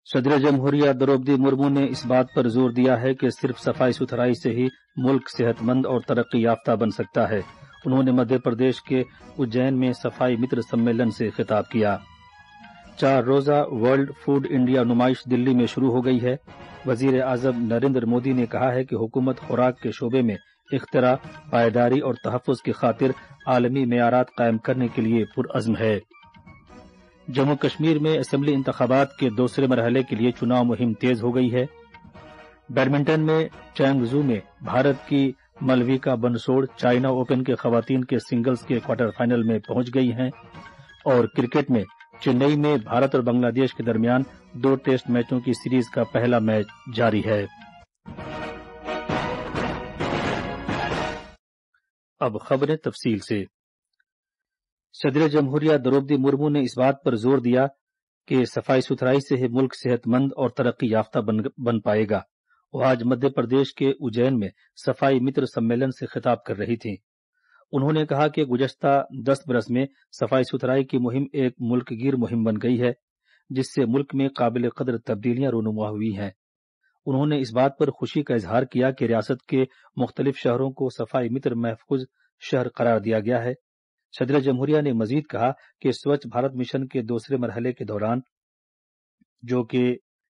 صدر جمہوریہ द्रौपदी मुर्मू ने इस बात पर जोर दिया है कि सिर्फ सफाई सुथराई से ही मुल्क सेहतमंद और तरक्की याफ्ता बन सकता है। उन्होंने मध्य प्रदेश के उज्जैन में सफाई मित्र सम्मेलन से खिताब किया। 4 रोजा वर्ल्ड फूड इंडिया नुमाइश दिल्ली में शुरू हो गई है। वजीर आजम नरेंद्र मोदी ने कहा है कि हुकूमत खुराक के शोबे में इख्तरा, पायदारी और तहफ़्फ़ुज़ की खातिर आलमी मेयारात कायम करने के लिए पुरअज़्म है। जम्मू कश्मीर में असेंबली इंतखाबात के दूसरे मरहले के लिए चुनाव मुहिम तेज हो गई है। बैडमिंटन में चैंगजू में भारत की मलविका बंसोड़ चाइना ओपन के खवातीन के सिंगल्स के क्वार्टर फाइनल में पहुंच गई हैं। और क्रिकेट में चेन्नई में भारत और बांग्लादेश के दरमियान 2 टेस्ट मैचों की सीरीज का पहला मैच जारी है। अब खबरें तफसील से। सदर जमहूरिया द्रौपदी मुर्मू ने इस बात पर जोर दिया कि सफाई सुथराई से ही मुल्क सेहतमंद और तरक्की याफ्ता बन पाएगा। वो आज मध्य प्रदेश के उज्जैन में सफाई मित्र सम्मेलन से खिताब कर रही थीं। उन्होंने कहा कि गुज़श्ता 10 बरस में सफाई सुथराई की मुहिम एक मुल्कगीर मुहिम बन गई है, जिससे मुल्क में काबिल कदर तब्दीलियां रूनुमा हुई हैं। उन्होंने इस बात पर खुशी का इजहार किया कि रियासत के मुख्तलिफ शहरों को सफाई मित्र महफूज शहर करार दिया गया है। सदर जमहूरिया ने मजीद कहा कि स्वच्छ भारत मिशन के दूसरे मरहले के दौरान, जो कि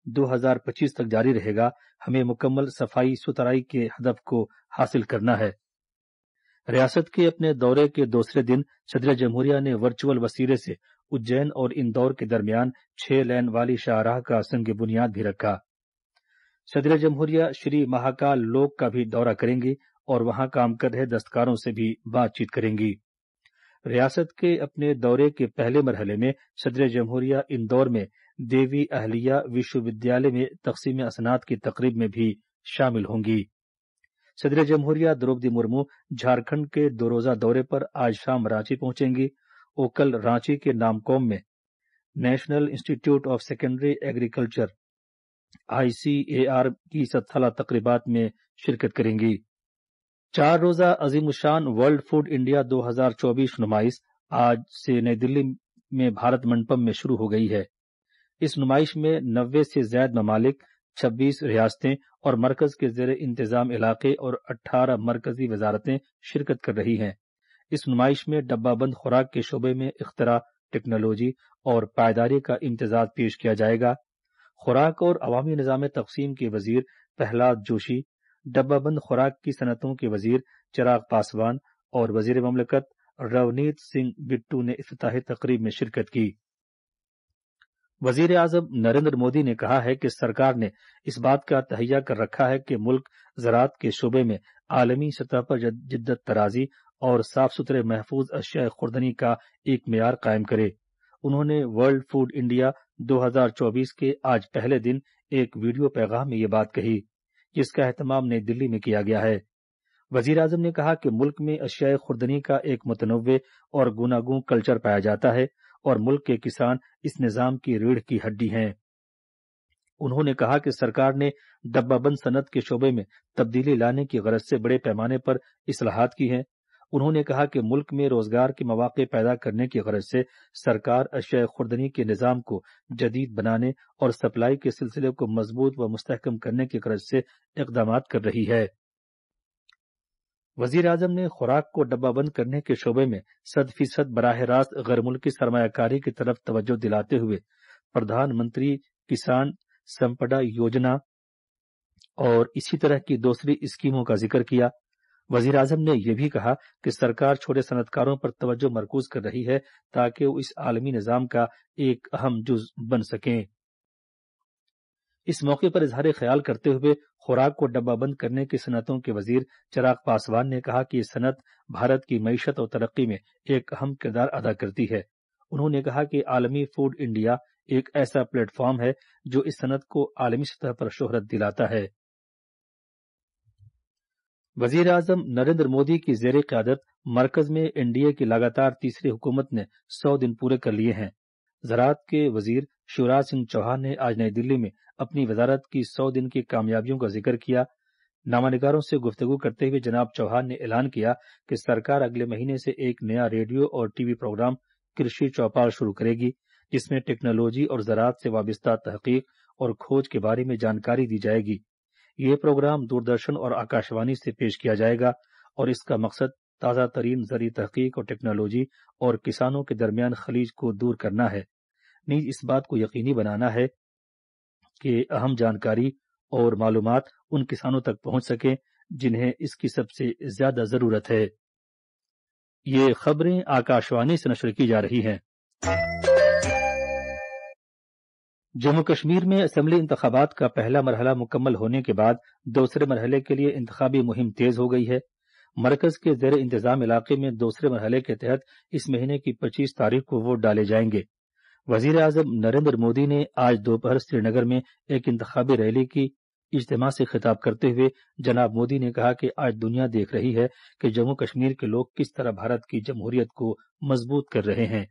2025 तक जारी रहेगा, हमें मुकम्मल सफाई सुथराई के हदफ को हासिल करना है। रियासत के अपने दौरे के दूसरे दिन सदर जमहूरिया ने वर्चुअल वसीले से उज्जैन और इंदौर के दरमियान 6 लेन वाली शाहराह का संग बुनियाद भी रखा। सदर जमहूरिया श्री महाकाल लोक का भी दौरा करेंगी और वहां काम कर रहे दस्तकारों से भी बातचीत करेंगी। रियासत के अपने दौरे के पहले मरहले में सदर जमहूरिया इंदौर में देवी अहलिया विश्वविद्यालय में तकसीम असनाद की तकरीब में भी शामिल होंगी। सदर जमहूरिया द्रौपदी मुर्मू झारखंड के 2 रोजा दौरे पर आज शाम रांची पहुंचेंगी। वो कल रांची के नामकोम में national institute of secondary agriculture ICAR की सत्ताला तकरीबात में शिरकत करेंगी। 4 रोजा अजीमुशान वर्ल्ड फूड इंडिया 2024 नुमाइश आज से नई दिल्ली में भारत मंडपम में शुरू हो गई है। इस नुमाइश में 90 से ज्यादा ममालिक, 26 रियासतें और मरकज के जेर इंतजाम इलाके और 18 मरकजी वजारतें शिरकत कर रही हैं। इस नुमाइश में डब्बाबंद खुराक के शोबे में इख्तरा, टेक्नोलॉजी और पायदारी का इम्तिजाज पेश किया जाएगा। खुराक और अवामी निज़ाम तकसीम के वजीर प्रहलाद जोशी, डब्बाबंद खुराक की सनतों के वजीर चिराग पासवान और वजीर ममलकत रवनीत सिंह बिट्टू ने इफ्तिताही तकरीब में शिरकत की। वजीर आजम नरेंद्र मोदी ने कहा है कि सरकार ने इस बात का तहैया कर रखा है कि मुल्क ज़राअत के शोबे में आलमी सतह पर जिद्दत तराजी और साफ सुथरे महफूज अशिया खुर्दनी का एक मेयार कायम करे। उन्होंने वर्ल्ड फूड इंडिया 2024 के आज पहले दिन एक वीडियो पैगाम में ये बात कही, जिसका एहतमाम नई दिल्ली में किया गया है। वजीर आजम ने कहा कि मुल्क में अशिया खुर्दनी का एक मुतनव्वे और गुनागूं कल्चर पाया जाता है और मुल्क के किसान इस निज़ाम की रीढ़ की हड्डी हैं। उन्होंने कहा कि सरकार ने डब्बाबंद सनत के शोबे में तब्दीली लाने की गरज से बड़े पैमाने पर इस्लाहात की हैं। उन्होंने कहा कि मुल्क में रोजगार के मौके पैदा करने की गरज से सरकार अशिया खुर्दनी के निज़ाम को जदीद बनाने और सप्लाई के सिलसिले को मजबूत व मुस्तहकम करने की गरज से इक़दामात कर रही है। वजीर आजम ने खुराक को डब्बाबंद करने के शोबे में 100% बराह रास्त गैर मुल्की सरमायाकारी की तरफ तवज्जो दिलाते हुए प्रधानमंत्री किसान संपदा योजना और इसी तरह की दूसरी स्कीमों का जिक्र किया। वजीर आजम ने यह भी कहा कि सरकार छोटे सनतकारों पर तवज्जो मरकूज कर रही है ताकि वो इस आलमी निज़ाम का एक अहम जुज बन सकें। इस मौके पर इजहार ख्याल करते हुए खुराक को डब्बाबंद करने की सनतों के वजीर चिराग पासवान ने कहा कि ये सनत भारत की मईशत और तरक्की में एक अहम किरदार अदा करती है। उन्होंने कहा कि आलमी फूड इंडिया एक ऐसा प्लेटफॉर्म है जो इस सनत को आलमी सतह पर शोहरत दिलाता है। वजीर आजम नरेंद्र मोदी की जेर क़यादत मरकज में एनडीए की लगातार तीसरी हुकूमत ने 100 दिन पूरे कर लिए हैं। ज़राअत के वजीर शिवराज सिंह चौहान ने आज नई दिल्ली में अपनी वजारत की 100 दिन की कामयाबियों का जिक्र किया। नामानिगारों से गुफ्तगू करते हुए जनाब चौहान ने ऐलान किया कि सरकार अगले महीने से एक नया रेडियो और टीवी प्रोग्राम कृषि चौपाल शुरू करेगी, जिसमें टेक्नोलॉजी और ज़राअत से वाबस्ता तहकीक اور کھوج کے بارے میں جانکاری دی جائے گی۔ یہ پروگرام دوردرشن اور آکاشوانی سے پیش کیا جائے گا اور اس کا مقصد تازہ ترین زرعی تحقیق اور ٹیکنالوجی اور کسانوں کے درمیان خلیج کو دور کرنا ہے، نیز اس بات کو یقینی بنانا ہے کہ اہم جانکاری اور معلومات ان کسانوں تک پہنچ سکیں جنہیں اس کی سب سے زیادہ ضرورت ہے۔ یہ خبریں آکاشوانی سے نشر کی جا رہی ہیں۔ جموں کشمیر میں اسمبلی انتخابات کا پہلا مرحلہ مکمل ہونے کے بعد دوسرے مرحلے کے لیے انتخابی مہم تیز ہو گئی ہے۔ مرکز کے زیر انتظام علاقے میں دوسرے مرحلے کے تحت اس مہینے کی 25 تاریخ کو ووٹ ڈالے جائیں گے۔ وزیر اعظم نریندر مودی نے آج دوپہر سری نگر میں ایک انتخابی ریلی کی اجتماع سے خطاب کرتے ہوئے جناب مودی نے کہا کہ آج دنیا دیکھ رہی ہے کہ جموں کشمیر کے لوگ کس طرح بھارت کی جمہوریت کو مضبوط کر رہے ہیں۔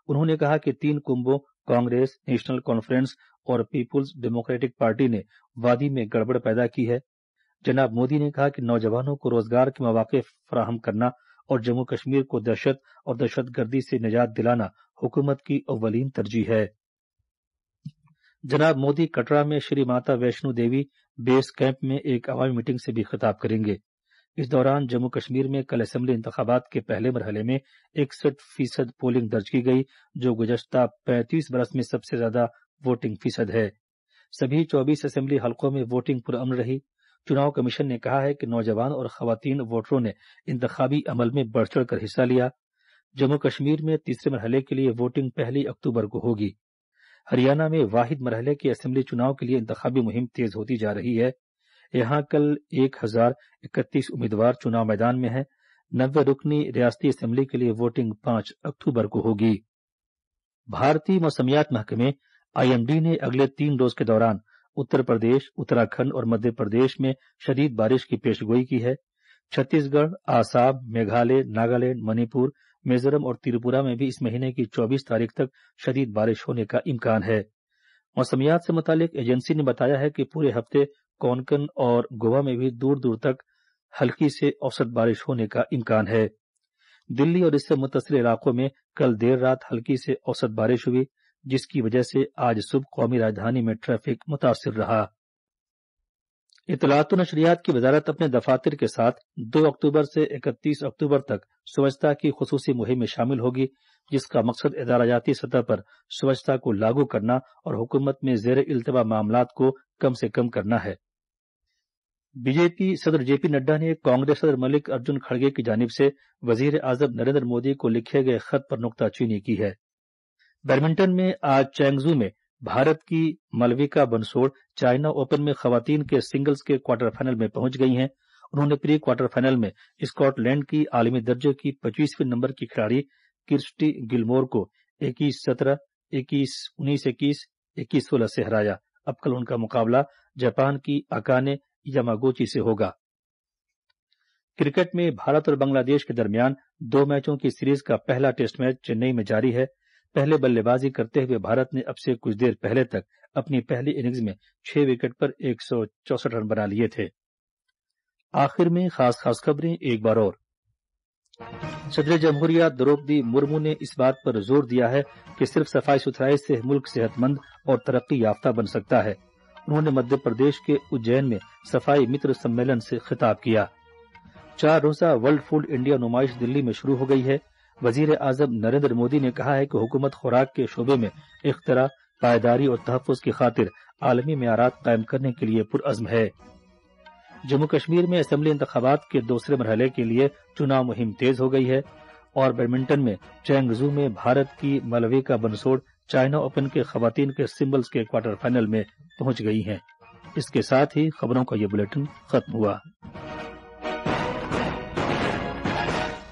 انہوں نے کہا کہ 3 کنبوں کانگریس، نیشنل کانفرنس اور پیپلز ڈیموکریٹک پارٹی نے وادی میں گڑبڑ پیدا کی ہے۔ جناب مودی نے کہا کہ نوجوانوں کو روزگار کے مواقع فراہم کرنا اور جموں کشمیر کو دہشت اور دہشت گردی سے نجات دلانا حکومت کی اولین ترجیح ہے۔ جناب مودی کٹرا میں شری ماتا ویشنو دیوی بیس کیمپ میں ایک عوامی میٹنگ سے بھی خطاب کریں گے۔ اس دوران جموں کشمیر میں کل اسمبلی انتخابات کے پہلے مرحلے میں 61% پولنگ درج کی گئی، جو گزشتہ 35 برس میں سب سے زیادہ ووٹنگ فیصد ہے۔ سبھی 24 اسمبلی حلقوں میں ووٹنگ پرامن رہی۔ چناؤ کمیشن نے کہا ہے کہ نوجوان اور خواتین ووٹروں نے انتخابی عمل میں بڑھ چڑھ کر حصہ لیا۔ جموں کشمیر میں تیسرے مرحلے کے لیے ووٹنگ 1 اکتوبر کو ہوگی۔ ہریانہ میں واحد مرحلے کے اسمبلی چناؤ کے لیے انتخابی مہم تیز ہوتی جا رہی ہے۔ یہاں کل 1031 امیدوار چناؤ میدان میں ہیں۔ 90 رکنی ریاستی اسمبلی کے لیے ووٹنگ 5 اکتوبر کو ہوگی۔ بھارتی موسمیات محکمے IMD نے اگلے 3 روز کے دوران اتر پردیش، اتراکھنڈ اور مدھیہ پردیش میں شدید بارش کی پیش گوئی کی ہے۔ چھتیس گڑھ، آسام، میگھالیہ، ناگالینڈ، منی پور، میزورم اور تریپورہ میں بھی اس مہینے کی 24 تاریخ تک شدید بارش ہونے کا امکان ہے۔ موسمیات سے متعلق ایجنسی نے بتایا ہے کہ پورے ہفتے کونکن اور گوا میں بھی دور دور تک ہلکی سے اوسط بارش ہونے کا امکان ہے۔ دلی اور اس سے متصل علاقوں میں کل دیر رات ہلکی سے اوسط بارش ہوئی، جس کی وجہ سے آج صبح قومی راجدھانی میں ٹریفک متاثر رہا۔ اطلاعات و نشریات کی وزارت اپنے دفاتر کے ساتھ 2 اکتوبر سے 31 اکتوبر تک سوچھتا کی خصوصی مہم میں شامل ہوگی، جس کا مقصد ادارہ جاتی سطح پر سوچھتا کو لاگو کرنا اور حکومت میں زیر التوا معاملات کو کم سے کم کرنا ہے۔ بی جے پی صدر JP نڈا نے کانگریس صدر ملک ارجن کھڑگے کی جانب سے وزیر اعظم نریندر مودی کو لکھے گئے خط پر نکتہ چینی کی ہے۔ بیڈمنٹن میں آج چینگزو میں بھارت کی ملویکا بنسوڑ چائنا اوپن میں خواتین کے سنگلز کے کوارٹر فائنل میں پہنچ گئی ہیں۔ انہوں نے پری کوارٹر فائنل میں اسکاٹ لینڈ کی عالمی درجے کی 25ویں نمبر کی کھلاڑی کرسٹی گلمور کو 21-17، 21-19-21، 21-16 سے ہرایا۔ اب کل ان کا مقابلہ جاپان کی اکانے یاماگوچی سے ہوگا۔ کرکٹ میں بھارت اور بنگلہ دیش کے درمیان 2 میچوں کی سیریز کا پہلا ٹیسٹ میچ چنئی میں جاری ہے۔ پہلے بلے بازی کرتے ہوئے بھارت نے اب سے کچھ دیر پہلے تک اپنی پہلی اننگز میں 6 وکٹ پر 164 رن بنا لیے تھے۔ آخر میں خاص خبریں ایک بار اور۔ صدر جمہوریہ دروپدی مرمو نے اس بات پر زور دیا ہے کہ صرف صفائی ستھرائی سے ملک صحت مند اور ترقی یافتہ بن سکتا ہے۔ انہوں نے مدھیہ پردیش کے اجین میں صفائی متر سمیلن سے خطاب کیا۔ 4 روزہ ورلڈ فوڈ انڈیا نمائش دلی میں شروع ہو گئی ہے۔ وزیر اعظم نریندر مودی نے کہا ہے کہ حکومت خوراک کے شعبے میں اختراع، پائیداری اور تحفظ کی خاطر عالمی معیارات قائم کرنے کے لیے پرعزم ہے۔ جموں کشمیر میں اسمبلی انتخابات کے دوسرے مرحلے کے لیے چناؤ مہم تیز ہو گئی ہے، اور بیڈمنٹن میں چینگزو میں بھارت کی ملویکا بنسوڑ چائنا اوپن کے خواتین کے سنگلز کے کوارٹر فائنل میں پہنچ گئی ہیں۔ اس کے ساتھ ہی خبروں کا یہ بلیٹن ختم ہوا۔